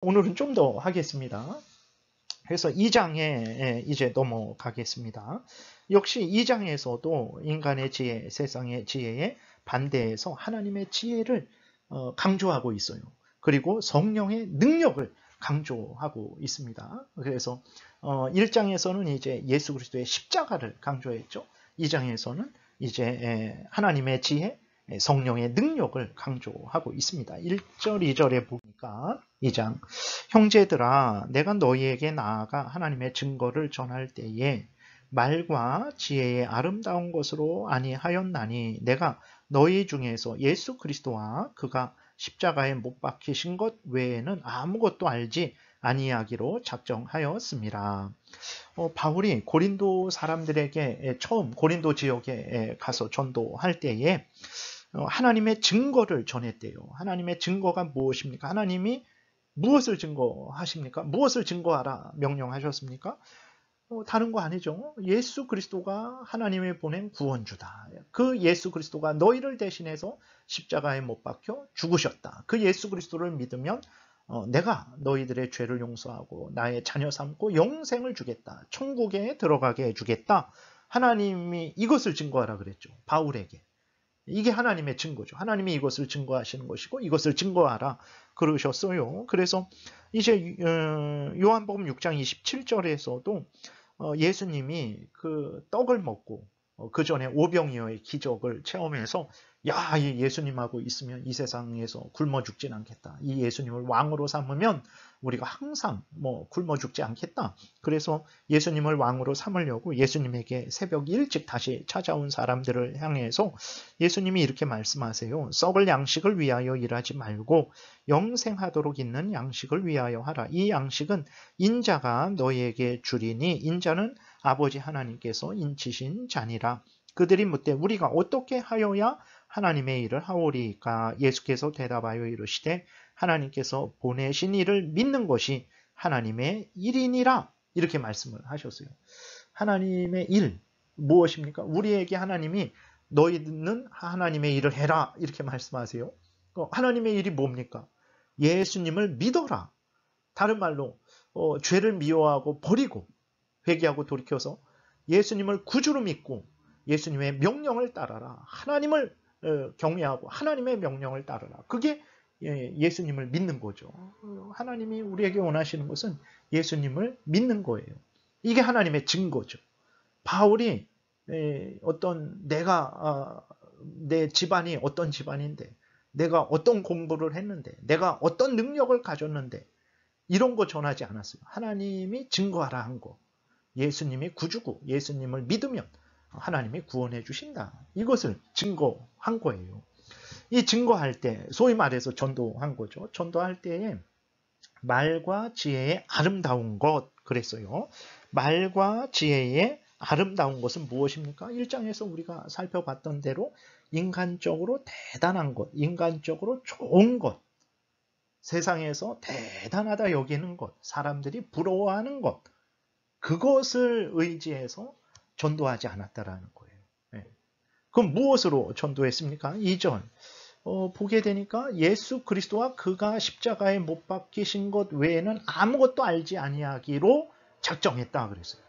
오늘은 좀 더 하겠습니다. 그래서 2장에 이제 넘어가겠습니다. 역시 2장에서도 인간의 지혜, 세상의 지혜에 반대해서 하나님의 지혜를 강조하고 있어요. 그리고 성령의 능력을 강조하고 있습니다. 그래서 1장에서는 이제 예수 그리스도의 십자가를 강조했죠. 2장에서는 이제 하나님의 지혜, 성령의 능력을 강조하고 있습니다. 1절, 2절에 보니까 2장 형제들아 내가 너희에게 나아가 하나님의 증거를 전할 때에 말과 지혜의 아름다운 것으로 아니하였나니 내가 너희 중에서 예수 그리스도와 그가 십자가에 못 박히신 것 외에는 아무것도 알지 아니하기로 작정하였습니다. 바울이 고린도 사람들에게 처음 고린도 지역에 가서 전도할 때에 하나님의 증거를 전했대요. 하나님의 증거가 무엇입니까? 하나님이 무엇을 증거하십니까? 무엇을 증거하라 명령하셨습니까? 다른 거 아니죠. 예수 그리스도가 하나님이 보낸 구원주다. 그 예수 그리스도가 너희를 대신해서 십자가에 못 박혀 죽으셨다. 그 예수 그리스도를 믿으면 내가 너희들의 죄를 용서하고 나의 자녀 삼고 영생을 주겠다. 천국에 들어가게 해주겠다. 하나님이 이것을 증거하라 그랬죠. 바울에게. 이게 하나님의 증거죠. 하나님이 이것을 증거하시는 것이고 이것을 증거하라 그러셨어요. 그래서 이제 요한복음 6장 27절에서도 예수님이 그 떡을 먹고 그 전에 오병이어의 기적을 체험해서 야, 이 예수님하고 있으면 이 세상에서 굶어 죽진 않겠다. 이 예수님을 왕으로 삼으면 우리가 항상 굶어 죽지 않겠다. 그래서 예수님을 왕으로 삼으려고 예수님에게 새벽 일찍 다시 찾아온 사람들을 향해서 예수님이 이렇게 말씀하세요. 썩을 양식을 위하여 일하지 말고 영생하도록 있는 양식을 위하여 하라. 이 양식은 인자가 너희에게 주리니 인자는 아버지 하나님께서 인치신 자니라. 그들이 묻되 우리가 어떻게 하여야 하나님의 일을 하오리까? 예수께서 대답하여 이르시되 하나님께서 보내신 일을 믿는 것이 하나님의 일이니라. 이렇게 말씀을 하셨어요. 하나님의 일 무엇입니까? 우리에게 하나님이 너희는 하나님의 일을 해라 이렇게 말씀하세요. 하나님의 일이 뭡니까? 예수님을 믿어라. 다른 말로 죄를 미워하고 버리고 회개하고 돌이켜서 예수님을 구주로 믿고 예수님의 명령을 따라라. 하나님을 경외하고 하나님의 명령을 따르라. 그게 예수님을 믿는 거죠. 하나님이 우리에게 원하시는 것은 예수님을 믿는 거예요. 이게 하나님의 증거죠. 바울이 내 집안이 어떤 집안인데 내가 어떤 공부를 했는데 내가 어떤 능력을 가졌는데 이런 거 전하지 않았어요. 하나님이 증거하라 한 거. 예수님이 구주고 예수님을 믿으면 하나님이 구원해 주신다. 이것을 증거한 거예요. 이 증거할 때 소위 말해서 전도한 거죠. 전도할 때에 말과 지혜의 아름다운 것 그랬어요. 말과 지혜의 아름다운 것은 무엇입니까? 1장에서 우리가 살펴봤던 대로 인간적으로 대단한 것, 인간적으로 좋은 것, 세상에서 대단하다 여기는 것, 사람들이 부러워하는 것, 그것을 의지해서 전도하지 않았다라는 거예요. 네. 그럼 무엇으로 전도했습니까? 2절 보게 되니까 예수 그리스도와 그가 십자가에 못 박히신 것 외에는 아무것도 알지 아니하기로 작정했다 그랬어요.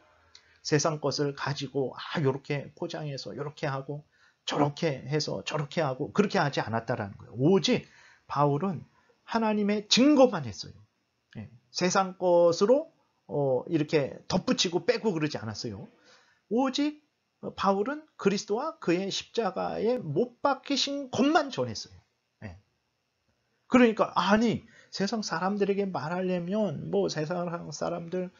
세상 것을 가지고 이렇게 포장해서 이렇게 하고 저렇게 해서 저렇게 하고 그렇게 하지 않았다라는 거예요. 오직 바울은 하나님의 증거만 했어요. 네. 세상 것으로 이렇게 덧붙이고 빼고 그러지 않았어요. 오직 바울은 그리스도와 그의 십자가에 못 박히신 것만 전했어요. 네. 그러니까 세상 사람들에게 말하려면 세상 사람들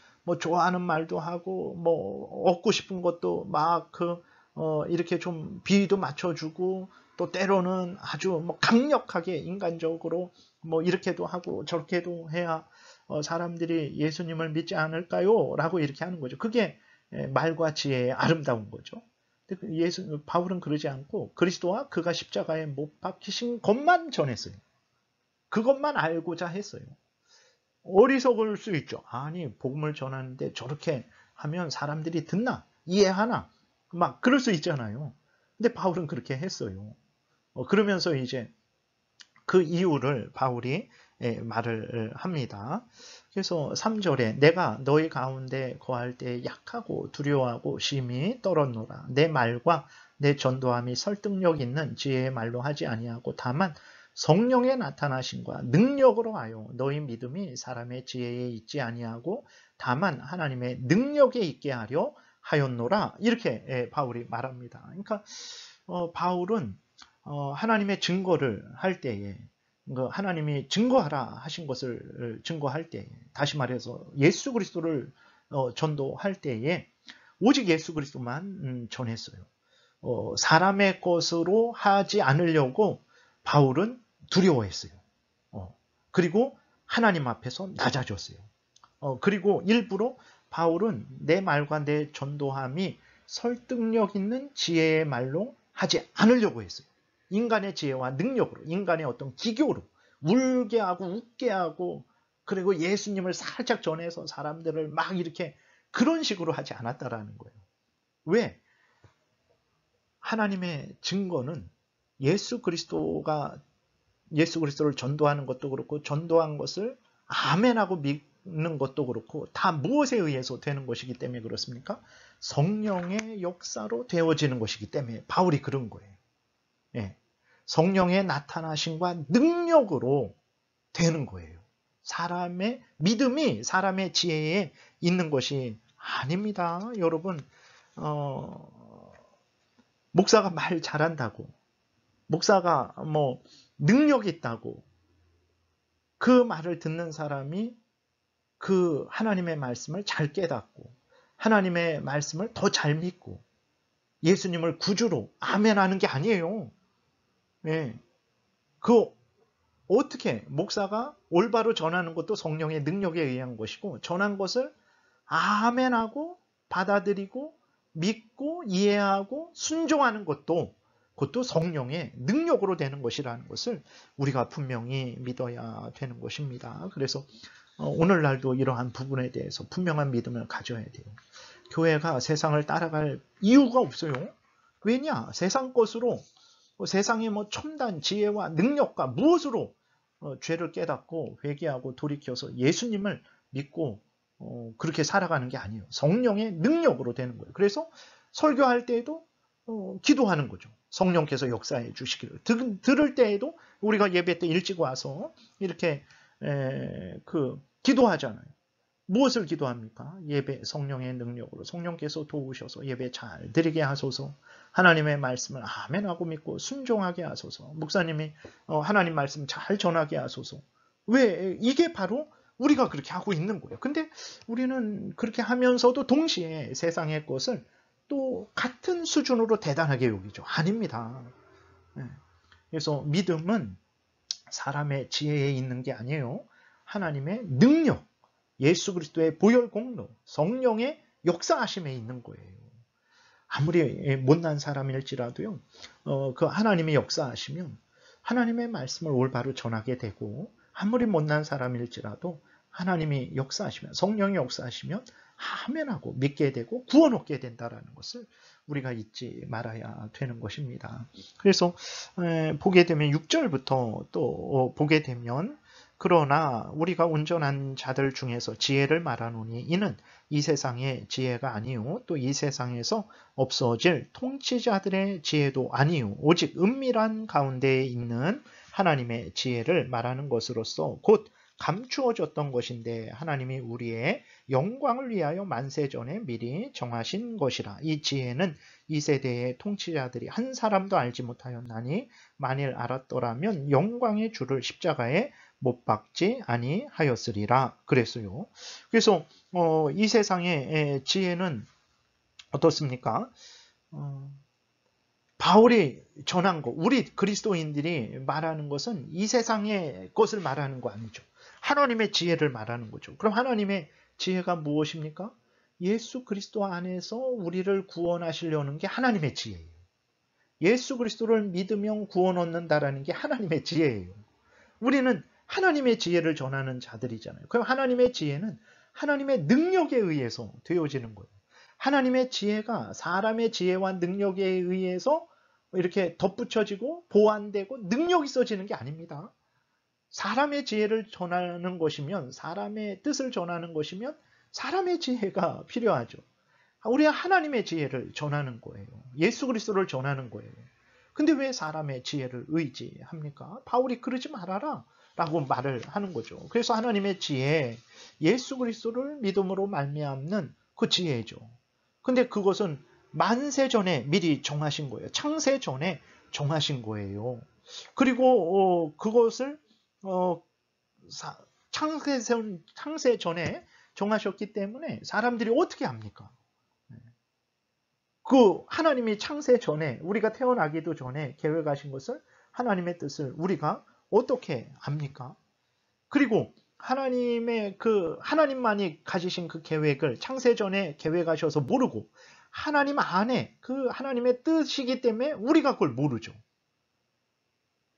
좋아하는 말도 하고 얻고 싶은 것도 막 이렇게 좀 비위도 맞춰주고 또 때로는 아주 강력하게 인간적으로 이렇게도 하고 저렇게도 해야 사람들이 예수님을 믿지 않을까요? 라고 이렇게 하는 거죠. 그게 말과 지혜의 아름다운 거죠. 바울은 그러지 않고 그리스도와 그가 십자가에 못 박히신 것만 전했어요. 그것만 알고자 했어요. 어리석을 수 있죠. 복음을 전하는데 저렇게 하면 사람들이 듣나? 이해하나? 막 그럴 수 있잖아요. 근데 바울은 그렇게 했어요. 그러면서 이제 그 이유를 바울이 말을 합니다. 그래서 3절에 내가 너희 가운데 거할 때 약하고 두려워하고 심히 떨었노라. 내 말과 내 전도함이 설득력 있는 지혜의 말로 하지 아니하고 다만 성령의 나타나심과 능력으로 하여 너희 믿음이 사람의 지혜에 있지 아니하고 다만 하나님의 능력에 있게 하려 하였노라. 이렇게 바울이 말합니다. 그러니까 바울은 하나님의 증거를 할 때에 하나님이 증거하라 하신 것을 증거할 때에, 다시 말해서 예수 그리스도를 전도할 때에 오직 예수 그리스도만 전했어요. 사람의 것으로 하지 않으려고 바울은 두려워했어요. 그리고 하나님 앞에서 낮아졌어요. 그리고 일부러 바울은 내 말과 내 전도함이 설득력 있는 지혜의 말로 하지 않으려고 했어요. 인간의 지혜와 능력으로, 인간의 어떤 기교로 울게 하고 웃게 하고, 그리고 예수님을 살짝 전해서 사람들을 막 이렇게 그런 식으로 하지 않았다라는 거예요. 왜? 하나님의 증거는 예수 그리스도를 전도하는 것도 그렇고 전도한 것을 아멘하고 믿는 것도 그렇고 다 무엇에 의해서 되는 것이기 때문에 그렇습니까? 성령의 역사로 되어지는 것이기 때문에 바울이 그런 거예요. 예. 성령의 나타나심과 능력으로 되는 거예요. 사람의 믿음이 사람의 지혜에 있는 것이 아닙니다. 여러분, 목사가 말 잘한다고, 목사가 뭐 능력이 있다고 그 말을 듣는 사람이 그 하나님의 말씀을 잘 깨닫고 하나님의 말씀을 더 잘 믿고 예수님을 구주로 아멘하는 게 아니에요. 예. 그 어떻게 목사가 올바로 전하는 것도 성령의 능력에 의한 것이고 전한 것을 아멘하고 받아들이고 믿고 이해하고 순종하는 것도 그것도 성령의 능력으로 되는 것이라는 것을 우리가 분명히 믿어야 되는 것입니다. 그래서 오늘날도 이러한 부분에 대해서 분명한 믿음을 가져야 돼요. 교회가 세상을 따라갈 이유가 없어요. 왜냐? 세상 것으로 세상의 뭐 첨단 지혜와 능력과 무엇으로 죄를 깨닫고 회개하고 돌이켜서 예수님을 믿고 그렇게 살아가는 게 아니에요. 성령의 능력으로 되는 거예요. 그래서 설교할 때에도 기도하는 거죠. 성령께서 역사해 주시기를. 들을 때에도 우리가 예배 때 일찍 와서 이렇게 기도하잖아요. 무엇을 기도합니까? 예배 성령의 능력으로 성령께서 도우셔서 예배 잘 드리게 하소서. 하나님의 말씀을 아멘하고 믿고 순종하게 하소서. 목사님이 하나님 말씀 잘 전하게 하소서. 왜? 이게 바로 우리가 그렇게 하고 있는 거예요. 근데 우리는 그렇게 하면서도 동시에 세상의 것을 또 같은 수준으로 대단하게 여기죠. 아닙니다. 그래서 믿음은 사람의 지혜에 있는 게 아니에요. 하나님의 능력, 예수 그리스도의 보혈 공로, 성령의 역사하심에 있는 거예요. 아무리 못난 사람일지라도요, 그 하나님의 역사하시면 하나님의 말씀을 올바로 전하게 되고, 아무리 못난 사람일지라도 하나님이 역사하시면, 성령이 역사하시면 아멘하고 믿게 되고 구원 얻게 된다는 것을 우리가 잊지 말아야 되는 것입니다. 그래서 보게 되면 6절부터 또 보게 되면 그러나 우리가 온전한 자들 중에서 지혜를 말하노니 이는 이 세상의 지혜가 아니요 또 이 세상에서 없어질 통치자들의 지혜도 아니요 오직 은밀한 가운데에 있는 하나님의 지혜를 말하는 것으로서 곧 감추어졌던 것인데 하나님이 우리의 영광을 위하여 만세전에 미리 정하신 것이라. 이 지혜는 이 세대의 통치자들이 한 사람도 알지 못하였나니 만일 알았더라면 영광의 주를 십자가에 못 박지 아니하였으리라 그랬어요. 그래서 이 세상의 지혜는 어떻습니까? 바울이 전한 것, 우리 그리스도인들이 말하는 것은 이 세상의 것을 말하는 거 아니죠. 하나님의 지혜를 말하는 거죠. 그럼 하나님의 지혜가 무엇입니까? 예수 그리스도 안에서 우리를 구원하시려는 게 하나님의 지혜예요. 예수 그리스도를 믿으면 구원 얻는다라는 게 하나님의 지혜예요. 우리는 하나님의 지혜를 전하는 자들이잖아요. 그럼 하나님의 지혜는 하나님의 능력에 의해서 되어지는 거예요. 하나님의 지혜가 사람의 지혜와 능력에 의해서 이렇게 덧붙여지고 보완되고 능력이 있어지는 게 아닙니다. 사람의 지혜를 전하는 것이면, 사람의 뜻을 전하는 것이면 사람의 지혜가 필요하죠. 우리가 하나님의 지혜를 전하는 거예요. 예수 그리스도를 전하는 거예요. 근데 왜 사람의 지혜를 의지합니까? 바울이 그러지 말아라 라고 말을 하는 거죠. 그래서 하나님의 지혜, 예수 그리스도를 믿음으로 말미암는 그 지혜죠. 근데 그것은 만세 전에 미리 정하신 거예요. 창세 전에 정하신 거예요. 그리고 그것을 창세 전에 정하셨기 때문에 사람들이 어떻게 합니까? 그 하나님이 창세 전에, 우리가 태어나기도 전에 계획하신 것을, 하나님의 뜻을 우리가 어떻게 압니까? 그리고 하나님만이 가지신 그 계획을 창세 전에 계획하셔서 모르고, 하나님 안에 그 하나님의 뜻이기 때문에 우리가 그걸 모르죠.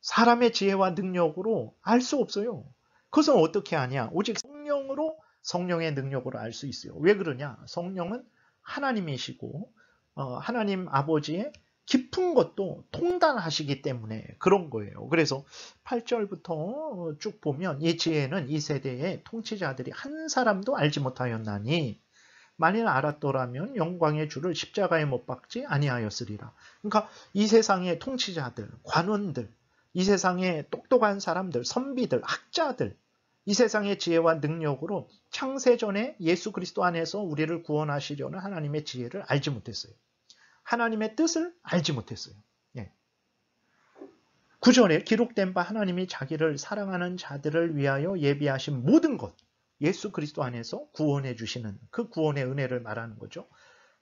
사람의 지혜와 능력으로 알 수 없어요. 그것은 어떻게 하냐? 오직 성령의 능력으로 알 수 있어요. 왜 그러냐? 성령은 하나님이시고 하나님 아버지의 깊은 것도 통달하시기 때문에 그런 거예요. 그래서 8절부터 쭉 보면 이 지혜는 이 세대의 통치자들이 한 사람도 알지 못하였나니 만일 알았더라면 영광의 주를 십자가에 못 박지 아니하였으리라. 그러니까 이 세상의 통치자들, 관원들, 이 세상의 똑똑한 사람들, 선비들, 학자들, 이 세상의 지혜와 능력으로 창세전에 예수 그리스도 안에서 우리를 구원하시려는 하나님의 지혜를 알지 못했어요. 하나님의 뜻을 알지 못했어요. 9절에 기록된 바 하나님이 자기를 사랑하는 자들을 위하여 예비하신 모든 것, 예수 그리스도 안에서 구원해 주시는 그 구원의 은혜를 말하는 거죠.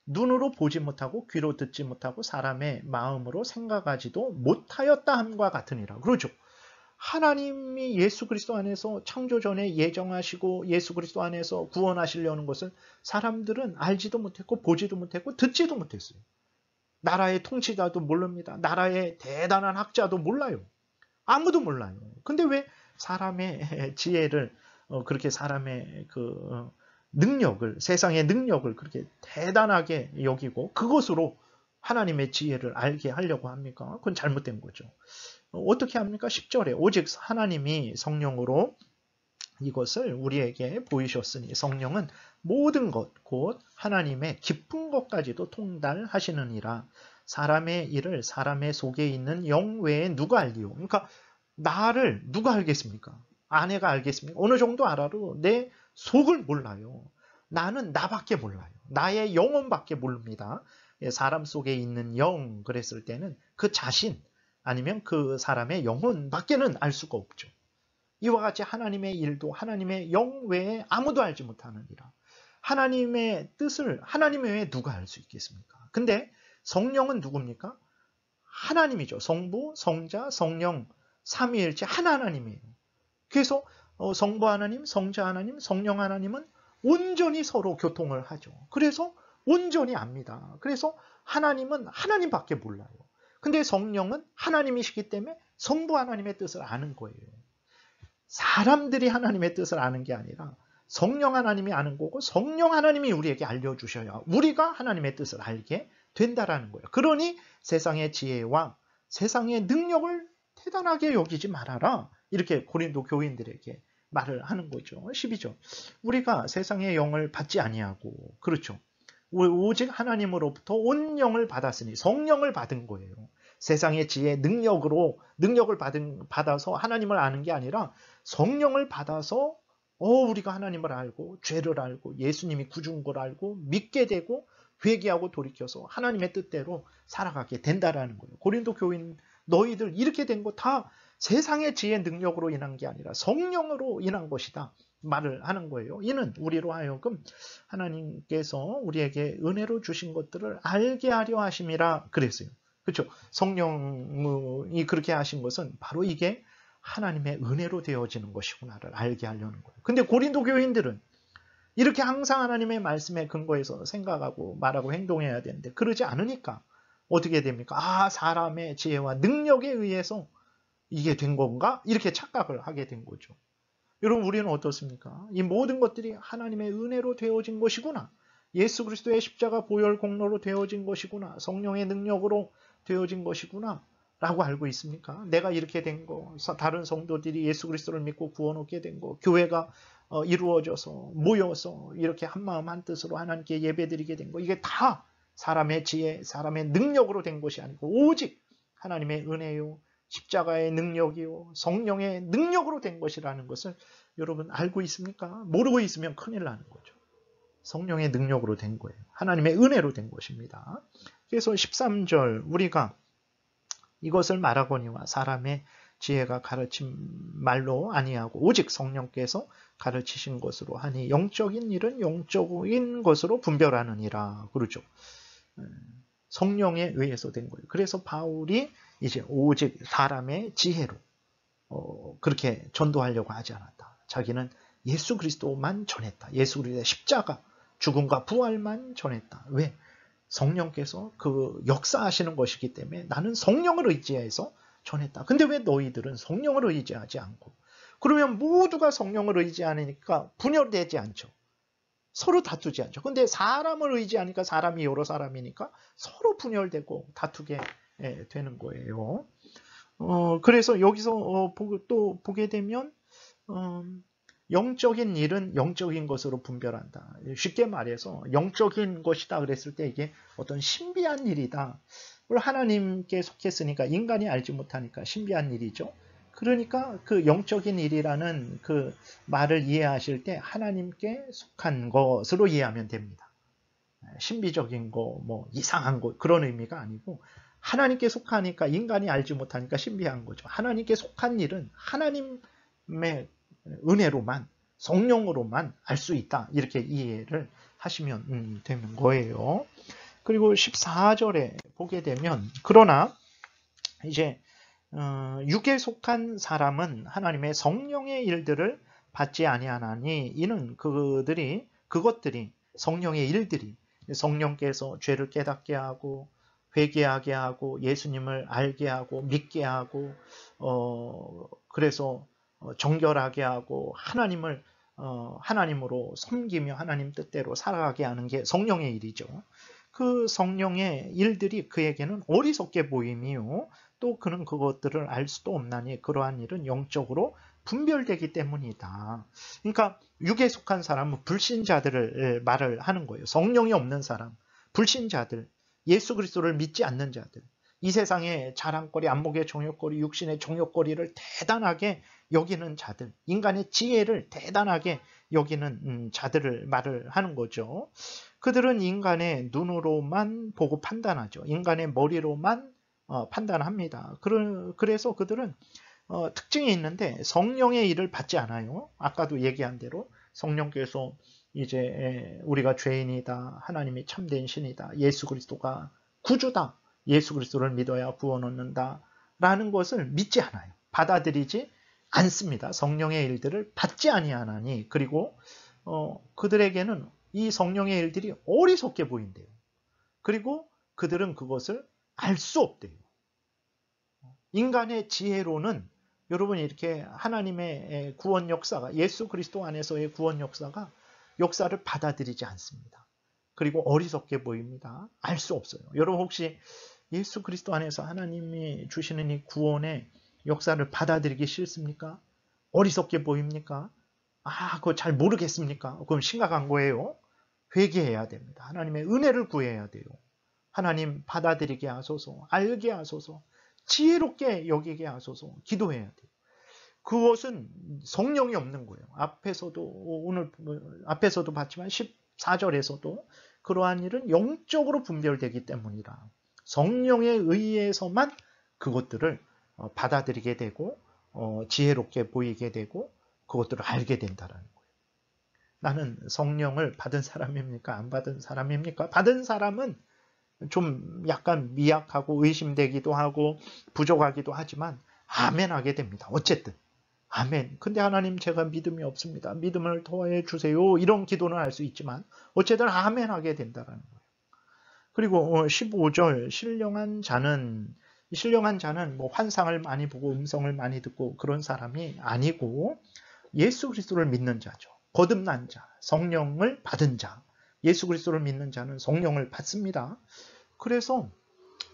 눈으로 보지 못하고 귀로 듣지 못하고 사람의 마음으로 생각하지도 못하였다 함과 같으니라. 그러죠. 하나님이 예수 그리스도 안에서 창조전에 예정하시고 예수 그리스도 안에서 구원하시려는 것을 사람들은 알지도 못했고 보지도 못했고 듣지도 못했어요. 나라의 통치자도 모릅니다. 나라의 대단한 학자도 몰라요. 아무도 몰라요. 근데 왜 사람의 지혜를 그렇게 사람의 능력을, 세상의 능력을 그렇게 대단하게 여기고 그것으로 하나님의 지혜를 알게 하려고 합니까? 그건 잘못된 거죠. 어떻게 합니까? 10절에 오직 하나님이 성령으로 이것을 우리에게 보이셨으니 성령은 모든 것 곧 하나님의 깊은 것까지도 통달하시느니라. 사람의 일을 사람의 속에 있는 영 외에 누가 알리요? 그러니까 나를 누가 알겠습니까? 아내가 알겠습니까? 어느 정도 알아도 내 속을 몰라요. 나는 나밖에 몰라요. 나의 영혼밖에 모릅니다. 사람 속에 있는 영 그랬을 때는 그 자신 아니면 그 사람의 영혼밖에는 알 수가 없죠. 이와 같이 하나님의 일도 하나님의 영 외에 아무도 알지 못하느니라. 하나님의 뜻을 하나님 외에 누가 알 수 있겠습니까? 근데 성령은 누굽니까? 하나님이죠. 성부, 성자, 성령, 삼위일체 하나님이에요. 그래서 성부 하나님, 성자 하나님, 성령 하나님은 온전히 서로 교통을 하죠. 그래서 온전히 압니다. 그래서 하나님은 하나님밖에 몰라요. 근데 성령은 하나님이시기 때문에 성부 하나님의 뜻을 아는 거예요. 사람들이 하나님의 뜻을 아는 게 아니라 성령 하나님이 아는 거고 성령 하나님이 우리에게 알려주셔야 우리가 하나님의 뜻을 알게 된다라는 거예요. 그러니 세상의 지혜와 세상의 능력을 대단하게 여기지 말아라. 이렇게 고린도 교인들에게 말을 하는 거죠. 12절. 우리가 세상의 영을 받지 아니하고 그렇죠. 오직 하나님으로부터 온 영을 받았으니 성령을 받은 거예요. 세상의 지혜, 능력을 받아서 하나님을 아는 게 아니라 성령을 받아서 우리가 하나님을 알고 죄를 알고 예수님이 구준 걸 알고 믿게 되고 회개하고 돌이켜서 하나님의 뜻대로 살아가게 된다라는 거예요. 고린도 교인 너희들 이렇게 된 거 다 세상의 지혜 능력으로 인한 게 아니라 성령으로 인한 것이다 말을 하는 거예요. 이는 우리로 하여금 하나님께서 우리에게 은혜로 주신 것들을 알게 하려 하심이라 그랬어요. 그렇죠. 성령이 그렇게 하신 것은 바로 이게 하나님의 은혜로 되어지는 것이구나를 알게 하려는 거예요. 근데 고린도 교인들은 이렇게 항상 하나님의 말씀에 근거해서 생각하고 말하고 행동해야 되는데 그러지 않으니까 어떻게 됩니까? 사람의 지혜와 능력에 의해서 이게 된 건가? 이렇게 착각을 하게 된 거죠. 여러분 우리는 어떻습니까? 이 모든 것들이 하나님의 은혜로 되어진 것이구나. 예수 그리스도의 십자가 보혈 공로로 되어진 것이구나. 성령의 능력으로 되어진 것이구나. 라고 알고 있습니까? 내가 이렇게 된 거, 다른 성도들이 예수 그리스도를 믿고 구원 얻게 된 거, 교회가 이루어져서 모여서 이렇게 한마음 한뜻으로 하나님께 예배드리게 된 거, 이게 다 사람의 지혜, 사람의 능력으로 된 것이 아니고 오직 하나님의 은혜요, 십자가의 능력이요, 성령의 능력으로 된 것이라는 것을 여러분 알고 있습니까? 모르고 있으면 큰일 나는 거죠. 성령의 능력으로 된 거예요. 하나님의 은혜로 된 것입니다. 그래서 13절 우리가 이것을 말하거니와 사람의 지혜가 가르친 말로 아니하고 오직 성령께서 가르치신 것으로 하니 영적인 일은 영적인 것으로 분별하느니라. 그러죠. 성령에 의해서 된 거예요. 그래서 바울이 이제 오직 사람의 지혜로 그렇게 전도하려고 하지 않았다. 자기는 예수 그리스도만 전했다. 예수 그리스도의 십자가, 죽음과 부활만 전했다. 왜? 성령께서 그 역사하시는 것이기 때문에 나는 성령을 의지해서 전했다. 근데 왜 너희들은 성령을 의지하지 않고? 그러면 모두가 성령을 의지하니까 분열되지 않죠. 서로 다투지 않죠. 근데 사람을 의지하니까 사람이 여러 사람이니까 서로 분열되고 다투게 되는 거예요. 그래서 여기서 또 보게 되면 영적인 일은 영적인 것으로 분별한다. 쉽게 말해서 영적인 것이다 그랬을 때 이게 어떤 신비한 일이다. 하나님께 속했으니까 인간이 알지 못하니까 신비한 일이죠. 그러니까 그 영적인 일이라는 그 말을 이해하실 때 하나님께 속한 것으로 이해하면 됩니다. 신비적인 거, 뭐 이상한 거 그런 의미가 아니고 하나님께 속하니까 인간이 알지 못하니까 신비한 거죠. 하나님께 속한 일은 하나님의 은혜로만 성령으로만 알 수 있다. 이렇게 이해를 하시면 되는 거예요. 그리고 14절에 보게 되면 그러나 이제 육에 속한 사람은 하나님의 성령의 일들을 받지 아니하나니 이는 그것들이 성령의 일들이 성령께서 죄를 깨닫게 하고 회개하게 하고 예수님을 알게 하고 믿게 하고 그래서 정결하게 하고 하나님을 하나님으로 섬기며 하나님 뜻대로 살아가게 하는 게 성령의 일이죠. 그 성령의 일들이 그에게는 어리석게 보임이요 또 그는 그것들을 알 수도 없나니 그러한 일은 영적으로 분별되기 때문이다. 그러니까 육에 속한 사람은 불신자들을 말을 하는 거예요. 성령이 없는 사람, 불신자들, 예수 그리스도를 믿지 않는 자들, 이 세상의 자랑거리, 안목의 종욕거리, 육신의 종욕거리를 대단하게 여기는 자들, 인간의 지혜를 대단하게 여기는 자들을 말을 하는 거죠. 그들은 인간의 눈으로만 보고 판단하죠. 인간의 머리로만 판단합니다. 그래서 그들은 특징이 있는데 성령의 일을 받지 않아요. 아까도 얘기한 대로 성령께서 이제 우리가 죄인이다, 하나님이 참된 신이다, 예수 그리스도가 구주다, 예수 그리스도를 믿어야 구원 얻는다 라는 것을 믿지 않아요. 받아들이지 않습니다. 성령의 일들을 받지 아니하나니 그리고 그들에게는 이 성령의 일들이 어리석게 보인대요. 그리고 그들은 그것을 알 수 없대요. 인간의 지혜로는 여러분 이렇게 하나님의 구원 역사가 예수 그리스도 안에서의 구원 역사를 받아들이지 않습니다. 그리고 어리석게 보입니다. 알 수 없어요. 여러분 혹시 예수 그리스도 안에서 하나님이 주시는 이 구원의 역사를 받아들이기 싫습니까? 어리석게 보입니까? 그거 잘 모르겠습니까? 그럼 심각한 거예요. 회개해야 됩니다. 하나님의 은혜를 구해야 돼요. 하나님 받아들이게 하소서, 알게 하소서, 지혜롭게 여기게 하소서, 기도해야 돼요. 그것은 성령이 없는 거예요. 앞에서도 봤지만 14절에서도 그러한 일은 영적으로 분별되기 때문이라 성령에 의해서만 그것들을 받아들이게 되고 지혜롭게 보이게 되고 그것들을 알게 된다는 거예요. 나는 성령을 받은 사람입니까? 안 받은 사람입니까? 받은 사람은 좀 약간 미약하고 의심되기도 하고 부족하기도 하지만 아멘 하게 됩니다. 어쨌든 아멘. 근데 하나님 제가 믿음이 없습니다. 믿음을 더해 주세요. 이런 기도는 할 수 있지만 어쨌든 아멘 하게 된다는 거예요. 그리고 15절 신령한 자는 뭐 환상을 많이 보고 음성을 많이 듣고 그런 사람이 아니고 예수 그리스도를 믿는 자죠. 거듭난 자, 성령을 받은 자, 예수 그리스도를 믿는 자는 성령을 받습니다. 그래서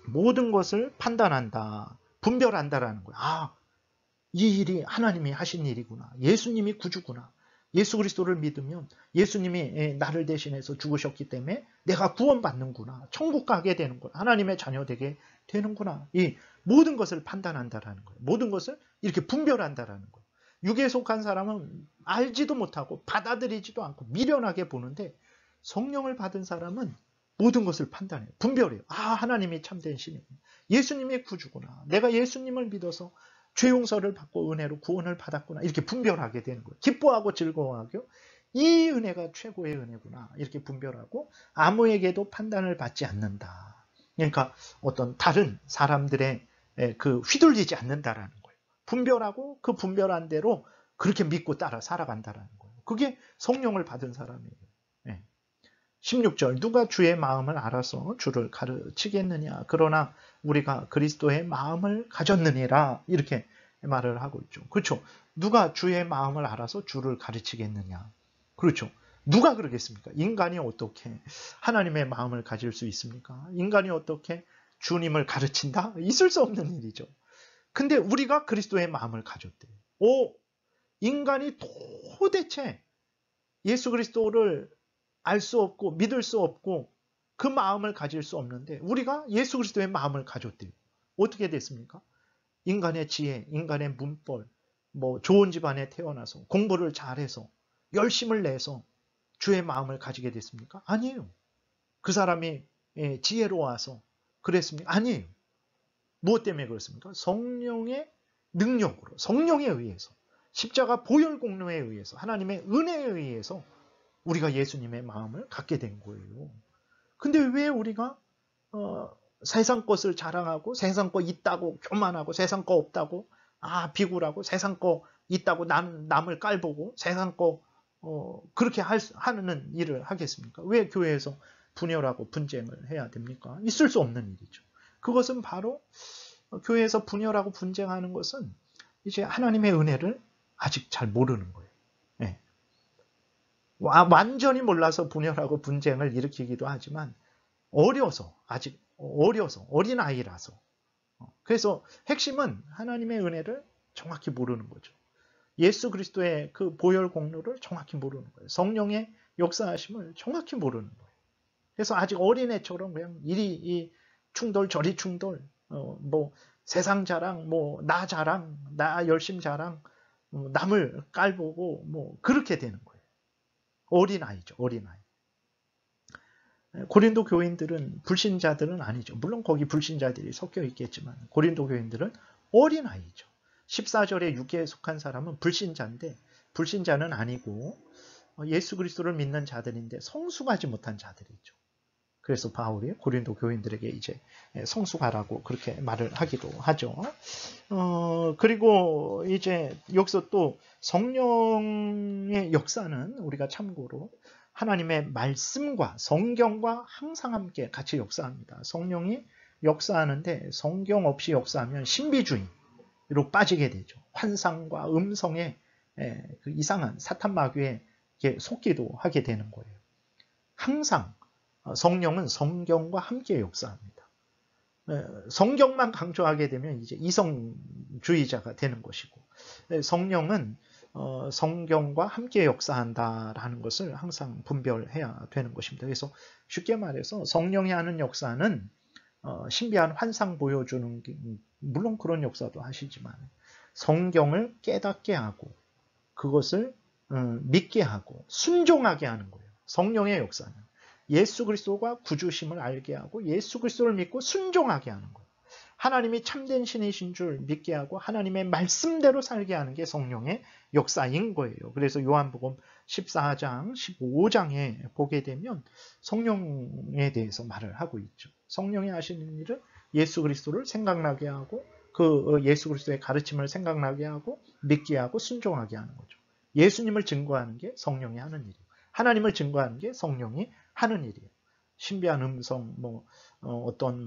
모든 것을 판단한다. 분별한다라는 거예요. 아, 이 일이 하나님이 하신 일이구나. 예수님이 구주구나. 예수 그리스도를 믿으면 예수님이 나를 대신해서 죽으셨기 때문에 내가 구원받는구나. 천국 가게 되는구나. 하나님의 자녀 되게 되는구나. 이 모든 것을 판단한다라는 거예요. 모든 것을 이렇게 분별한다라는 거예요. 육에 속한 사람은 알지도 못하고 받아들이지도 않고 미련하게 보는데 성령을 받은 사람은 모든 것을 판단해요. 분별해요. 아, 하나님이 참된 신이구나. 예수님이 구주구나. 내가 예수님을 믿어서 죄 용서를 받고 은혜로 구원을 받았구나. 이렇게 분별하게 되는 거예요. 기뻐하고 즐거워하고 이 은혜가 최고의 은혜구나. 이렇게 분별하고 아무에게도 판단을 받지 않는다. 그러니까 어떤 다른 사람들의 그 휘둘리지 않는다라는 거예요. 분별하고 그 분별한 대로 그렇게 믿고 따라 살아간다라는 거예요. 그게 성령을 받은 사람이에요. 16절 누가 주의 마음을 알아서 주를 가르치겠느냐. 그러나 우리가 그리스도의 마음을 가졌느니라. 이렇게 말을 하고 있죠. 그렇죠. 누가 주의 마음을 알아서 주를 가르치겠느냐. 그렇죠. 누가 그러겠습니까? 인간이 어떻게 하나님의 마음을 가질 수 있습니까? 인간이 어떻게 주님을 가르친다? 있을 수 없는 일이죠. 근데 우리가 그리스도의 마음을 가졌대요. 인간이 도대체 예수 그리스도를 알 수 없고 믿을 수 없고 그 마음을 가질 수 없는데 우리가 예수 그리스도의 마음을 가졌대요. 어떻게 됐습니까? 인간의 지혜, 인간의 문벌, 좋은 집안에 태어나서 공부를 잘해서 열심을 내서 주의 마음을 가지게 됐습니까? 아니에요. 그 사람이 지혜로워서 그랬습니까? 아니에요. 무엇 때문에 그렇습니까? 성령의 능력으로, 성령에 의해서, 십자가 보혈 공로에 의해서, 하나님의 은혜에 의해서 우리가 예수님의 마음을 갖게 된 거예요. 근데 왜 우리가 세상 것을 자랑하고 세상 거 있다고 교만하고 세상 거 없다고 비굴하고 세상 거 있다고 남을 깔보고 세상 거 그렇게 하는 일을 하겠습니까? 왜 교회에서 분열하고 분쟁을 해야 됩니까? 있을 수 없는 일이죠. 그것은 바로 교회에서 분열하고 분쟁하는 것은 이제 하나님의 은혜를 아직 잘 모르는 거예요. 네. 완전히 몰라서 분열하고 분쟁을 일으키기도 하지만 아직 어려서 어린아이라서 그래서 핵심은 하나님의 은혜를 정확히 모르는 거죠. 예수 그리스도의 그 보혈 공로를 정확히 모르는 거예요. 성령의 역사하심을 정확히 모르는 거예요. 그래서 아직 어린애처럼 그냥 이리 충돌 저리 충돌 세상 자랑 나 자랑 나 열심 자랑 남을 깔보고 그렇게 되는 거예요. 어린아이죠. 어린아이. 고린도 교인들은 불신자들은 아니죠. 물론 거기 불신자들이 섞여 있겠지만 고린도 교인들은 어린아이죠. 14절에 육계에 속한 사람은 불신자인데 불신자는 아니고 예수 그리스도를 믿는 자들인데 성숙하지 못한 자들이죠. 그래서 바울이 고린도 교인들에게 이제 성숙하라고 그렇게 말을 하기도 하죠. 그리고 이제 여기서 또 성령의 역사는 우리가 참고로 하나님의 말씀과 성경과 항상 함께 같이 역사합니다. 성령이 역사하는데 성경 없이 역사하면 신비주의로 빠지게 되죠. 환상과 음성의 그 이상한 사탄 마귀에 속기도 하게 되는 거예요. 항상 성령은 성경과 함께 역사합니다. 성경만 강조하게 되면 이제 이성주의자가 되는 것이고 성령은 성경과 함께 역사한다라는 것을 항상 분별해야 되는 것입니다. 그래서 쉽게 말해서 성령이 하는 역사는 신비한 환상 보여주는 게 물론 그런 역사도 하시지만 성경을 깨닫게 하고 그것을 믿게 하고 순종하게 하는 거예요. 성령의 역사는 예수 그리스도가 구주심을 알게 하고 예수 그리스도를 믿고 순종하게 하는 거예요. 하나님이 참된 신이신 줄 믿게 하고 하나님의 말씀대로 살게 하는 게 성령의 역사인 거예요. 그래서 요한복음 14장, 15장에 보게 되면 성령에 대해서 말을 하고 있죠. 성령이 하시는 일은 예수 그리스도를 생각나게 하고 그 예수 그리스도의 가르침을 생각나게 하고 믿게 하고 순종하게 하는 거죠. 예수님을 증거하는 게 성령이 하는 일이에요. 하나님을 증거하는 게 성령이 하는 일이에요. 신비한 음성, 어떤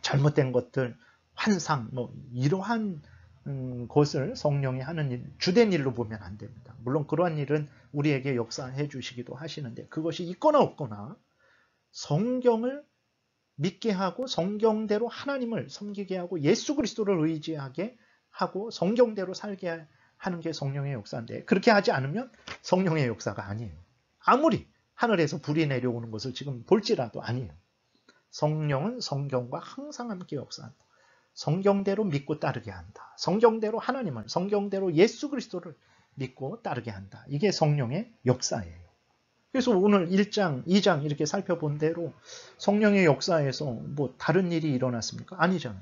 잘못된 것들, 환상, 이러한 것을 성령이 하는 일, 주된 일로 보면 안 됩니다. 물론 그러한 일은 우리에게 역사해 주시기도 하시는데 그것이 있거나 없거나 성경을 믿게 하고 성경대로 하나님을 섬기게 하고 예수 그리스도를 의지하게 하고 성경대로 살게 하는 게 성령의 역사인데 그렇게 하지 않으면 성령의 역사가 아니에요. 아무리 하늘에서 불이 내려오는 것을 지금 볼지라도 아니에요. 성령은 성경과 항상 함께 역사한다. 성경대로 믿고 따르게 한다. 성경대로 하나님을, 성경대로 예수 그리스도를 믿고 따르게 한다. 이게 성령의 역사예요. 그래서 오늘 1장, 2장 이렇게 살펴본 대로 성령의 역사에서 뭐 다른 일이 일어났습니까? 아니잖아요.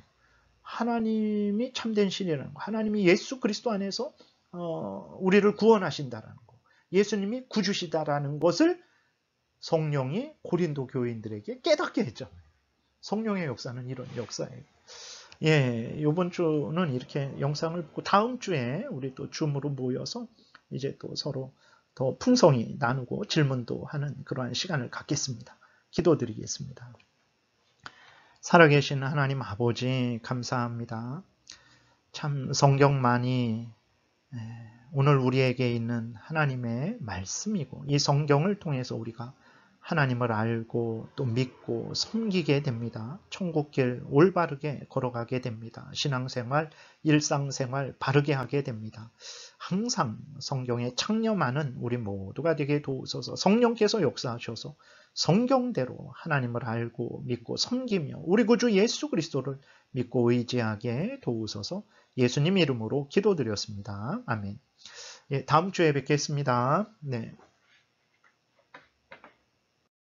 하나님이 참된 신이라는 거, 하나님이 예수 그리스도 안에서 우리를 구원하신다라는 거, 예수님이 구주시다라는 것을 성령이 고린도 교인들에게 깨닫게 했잖아요. 성령의 역사는 이런 역사예요. 예, 이번 주는 이렇게 영상을 보고 다음 주에 우리 또 줌으로 모여서 이제 또 서로 더 풍성히 나누고 질문도 하는 그러한 시간을 갖겠습니다. 기도드리겠습니다. 살아계신 하나님 아버지 감사합니다. 참 성경만이 오늘 우리에게 있는 하나님의 말씀이고 이 성경을 통해서 우리가 하나님을 알고 또 믿고 섬기게 됩니다. 천국길 올바르게 걸어가게 됩니다. 신앙생활, 일상생활 바르게 하게 됩니다. 항상 성경에 창념하는 우리 모두가 되게 도우소서. 성령께서 역사하셔서 성경대로 하나님을 알고 믿고 섬기며 우리 구주 예수 그리스도를 믿고 의지하게 도우소서. 예수님 이름으로 기도드렸습니다. 아멘. 예, 다음 주에 뵙겠습니다. 네.